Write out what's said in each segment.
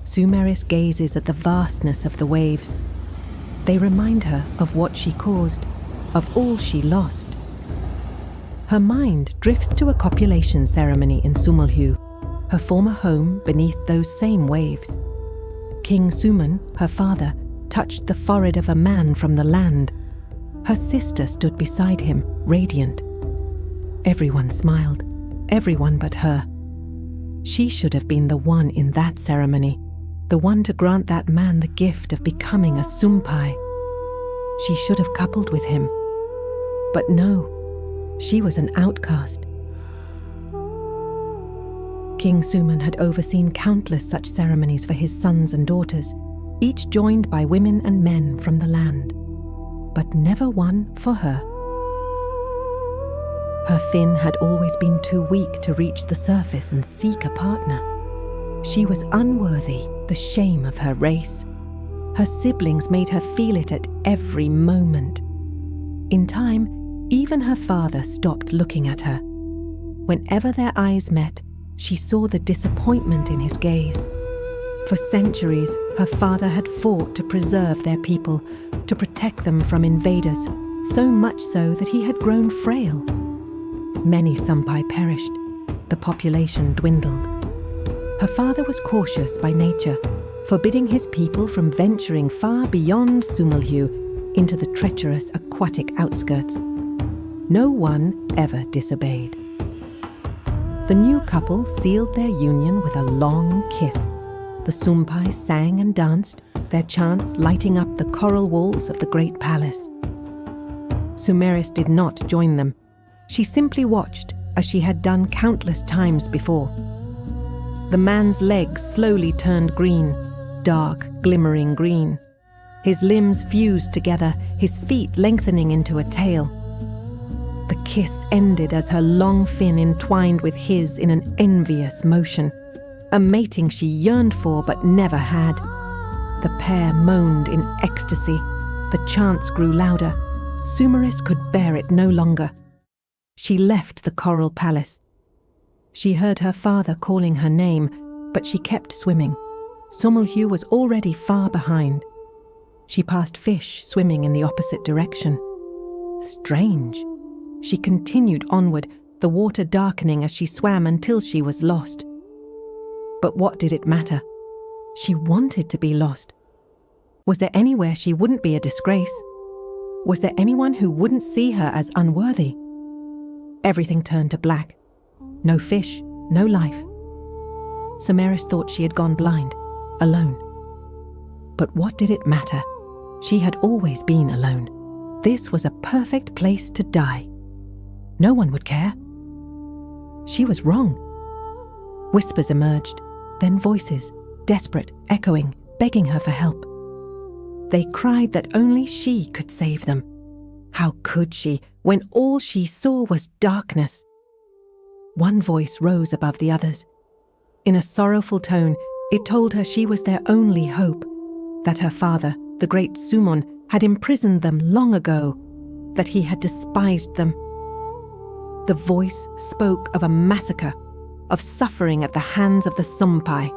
Sumeris gazes at the vastness of the waves. They remind her of what she caused, of all she lost. Her mind drifts to a copulation ceremony in Sumulhu, her former home beneath those same waves. King Suman, her father, touched the forehead of a man from the land. Her sister stood beside him, radiant. Everyone smiled, everyone but her. She should have been the one in that ceremony, the one to grant that man the gift of becoming a Sumpai. She should have coupled with him. But no, she was an outcast. King Suman had overseen countless such ceremonies for his sons and daughters, each joined by women and men from the land, but never one for her. Her fin had always been too weak to reach the surface and seek a partner. She was unworthy, the shame of her race. Her siblings made her feel it at every moment. In time, even her father stopped looking at her. Whenever their eyes met, she saw the disappointment in his gaze. For centuries, her father had fought to preserve their people, to protect them from invaders, so much so that he had grown frail. Many Sumpai perished. The population dwindled. Her father was cautious by nature, forbidding his people from venturing far beyond Sumulhu into the treacherous aquatic outskirts. No one ever disobeyed. The new couple sealed their union with a long kiss. The Sumpai sang and danced, their chants lighting up the coral walls of the great palace. Sumeris did not join them. She simply watched, as she had done countless times before. The man's legs slowly turned green, dark, glimmering green. His limbs fused together, his feet lengthening into a tail. The kiss ended as her long fin entwined with his in an envious motion, a mating she yearned for but never had. The pair moaned in ecstasy. The chants grew louder. Sumeris could bear it no longer. She left the coral palace. She heard her father calling her name, but she kept swimming. Sumulhu was already far behind. She passed fish swimming in the opposite direction. Strange. She continued onward, the water darkening as she swam until she was lost. But what did it matter? She wanted to be lost. Was there anywhere she wouldn't be a disgrace? Was there anyone who wouldn't see her as unworthy? Everything turned to black. No fish, no life. Sumeris thought she had gone blind, alone. But what did it matter? She had always been alone. This was a perfect place to die. No one would care. She was wrong. Whispers emerged, then voices, desperate, echoing, begging her for help. They cried that only she could save them. How could she, when all she saw was darkness? One voice rose above the others. In a sorrowful tone, it told her she was their only hope, that her father, the great Sumon, had imprisoned them long ago, that he had despised them. The voice spoke of a massacre, of suffering at the hands of the Sumpai.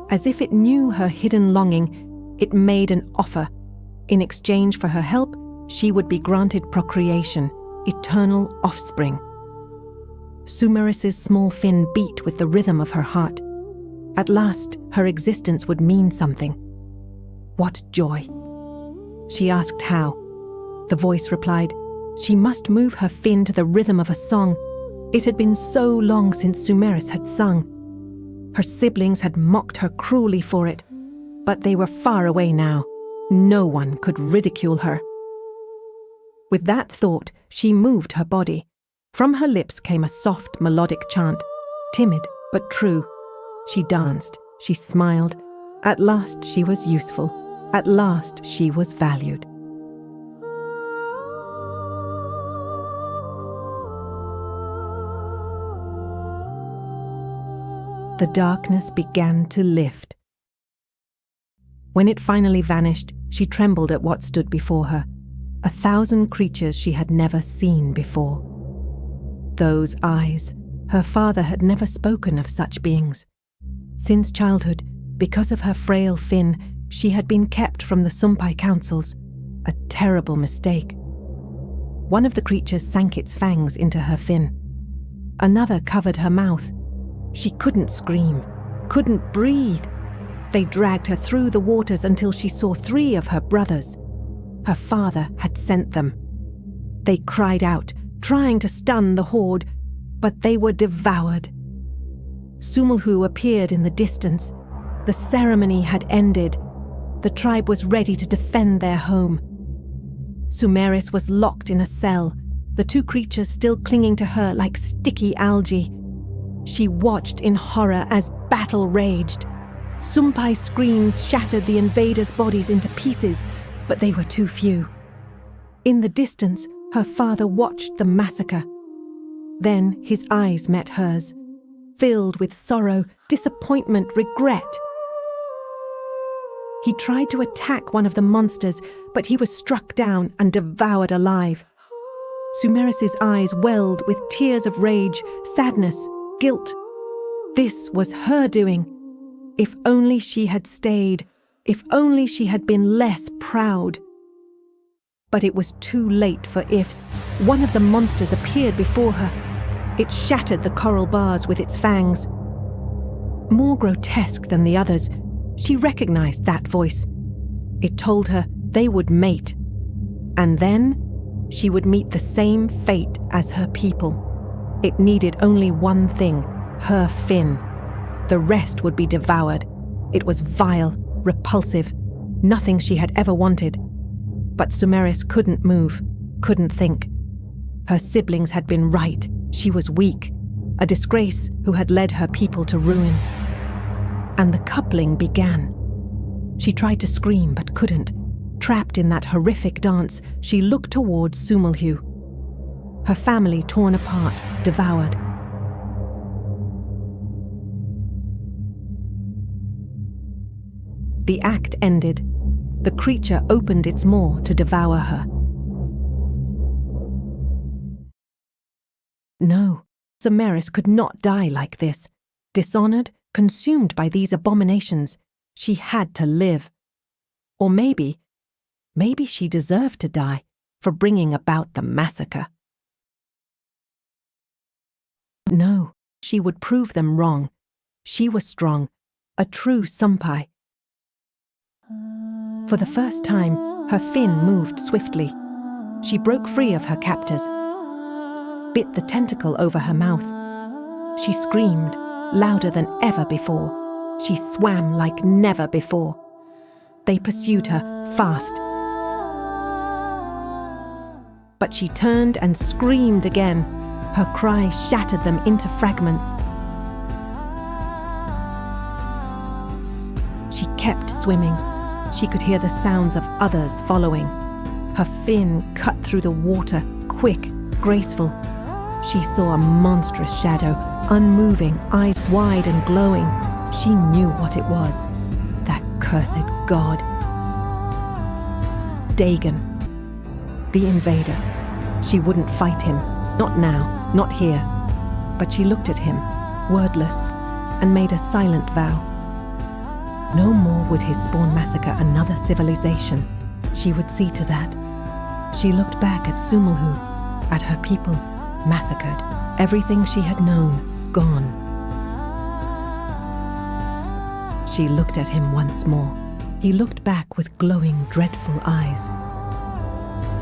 As if it knew her hidden longing, it made an offer. In exchange for her help, she would be granted procreation, eternal offspring. Sumeris's small fin beat with the rhythm of her heart. At last, her existence would mean something. What joy! She asked how. The voice replied, she must move her fin to the rhythm of a song. It had been so long since Sumeris had sung. Her siblings had mocked her cruelly for it, but they were far away now. No one could ridicule her. With that thought, she moved her body. From her lips came a soft, melodic chant, timid but true. She danced, she smiled. At last she was useful. At last she was valued. The darkness began to lift. When it finally vanished, she trembled at what stood before her. 1,000 creatures she had never seen before. Those eyes, her father had never spoken of such beings. Since childhood, Because of her frail fin, she had been kept from the Sumpai councils, a terrible mistake. One of the creatures sank its fangs into her fin. Another covered her mouth. She couldn't scream, couldn't breathe. They dragged her through the waters until she saw 3 of her brothers. Her father had sent them. They cried out, trying to stun the horde, but they were devoured. Sumeris appeared in the distance. The ceremony had ended. The tribe was ready to defend their home. Sumeris was locked in a cell, the 2 creatures still clinging to her like sticky algae. She watched in horror as battle raged. Sumpai's screams shattered the invaders' bodies into pieces, but they were too few. In the distance, her father watched the massacre. Then his eyes met hers, filled with sorrow, disappointment, regret. He tried to attack one of the monsters, but he was struck down and devoured alive. Sumeris's eyes welled with tears of rage, sadness, guilt. This was her doing. If only she had stayed, if only she had been less proud. But it was too late for ifs. One of the monsters appeared before her. It shattered the coral bars with its fangs. More grotesque than the others, she recognized that voice. It told her they would mate. And then she would meet the same fate as her people. It needed only one thing, her fin. The rest would be devoured. It was vile, repulsive, nothing she had ever wanted. But Sumeris couldn't move, couldn't think. Her siblings had been right. She was weak, a disgrace who had led her people to ruin. And the coupling began. She tried to scream but couldn't. Trapped in that horrific dance, she looked towards Sumeris. Her family torn apart, devoured. The act ended. The creature opened its maw to devour her. No, Sumeris could not die like this. Dishonoured, consumed by these abominations, she had to live. Or maybe she deserved to die for bringing about the massacre. No, she would prove them wrong. She was strong, a true Sumpai. For the first time, her fin moved swiftly. She broke free of her captors, bit the tentacle over her mouth. She screamed, louder than ever before. She swam like never before. They pursued her, fast. But she turned and screamed again. Her cry shattered them into fragments. She kept swimming. She could hear the sounds of others following. Her fin cut through the water, quick, graceful. She saw a monstrous shadow, unmoving, eyes wide and glowing. She knew what it was. That cursed god. Dagon. The invader. She wouldn't fight him. Not now, not here. But she looked at him, wordless, and made a silent vow. No more would his spawn massacre another civilization. She would see to that. She looked back at Sumeris, at her people, massacred, everything she had known, gone. She looked at him once more. He looked back with glowing, dreadful eyes.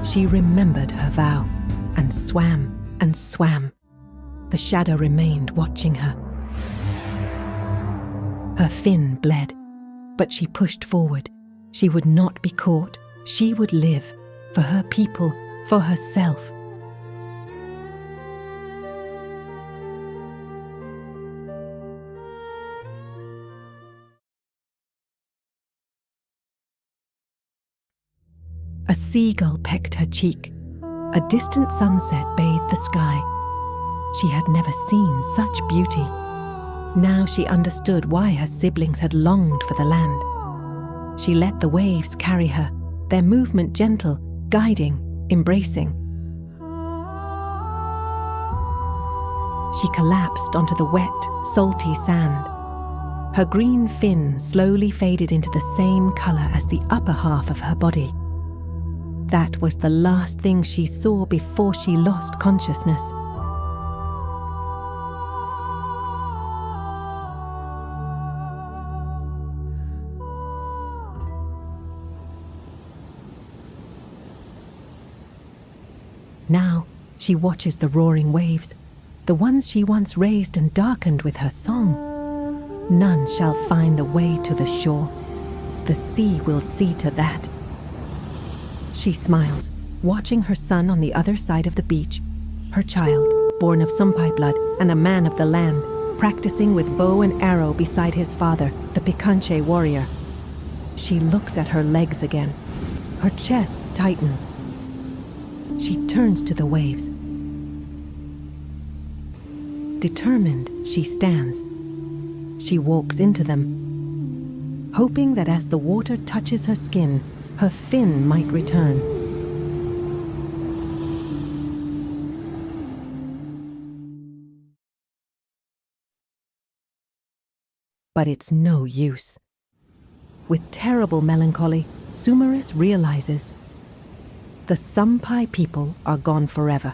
She remembered her vow, and swam and swam. The shadow remained watching her. Her fin bled, but she pushed forward. She would not be caught. She would live, for her people, for herself. A seagull pecked her cheek. A distant sunset bathed the sky. She had never seen such beauty. Now she understood why her siblings had longed for the land. She let the waves carry her, their movement gentle, guiding, embracing. She collapsed onto the wet, salty sand. Her green fin slowly faded into the same color as the upper half of her body. That was the last thing she saw before she lost consciousness. Now she watches the roaring waves, the ones she once raised and darkened with her song. None shall find the way to the shore. The sea will see to that. She smiles, watching her son on the other side of the beach, her child, born of Sumpai blood and a man of the land, practicing with bow and arrow beside his father, the Picanche warrior. She looks at her legs again. Her chest tightens. She turns to the waves. Determined, she stands. She walks into them, hoping that as the water touches her skin, her fin might return. But it's no use. With terrible melancholy, Sumeris realizes the Sumpai people are gone forever.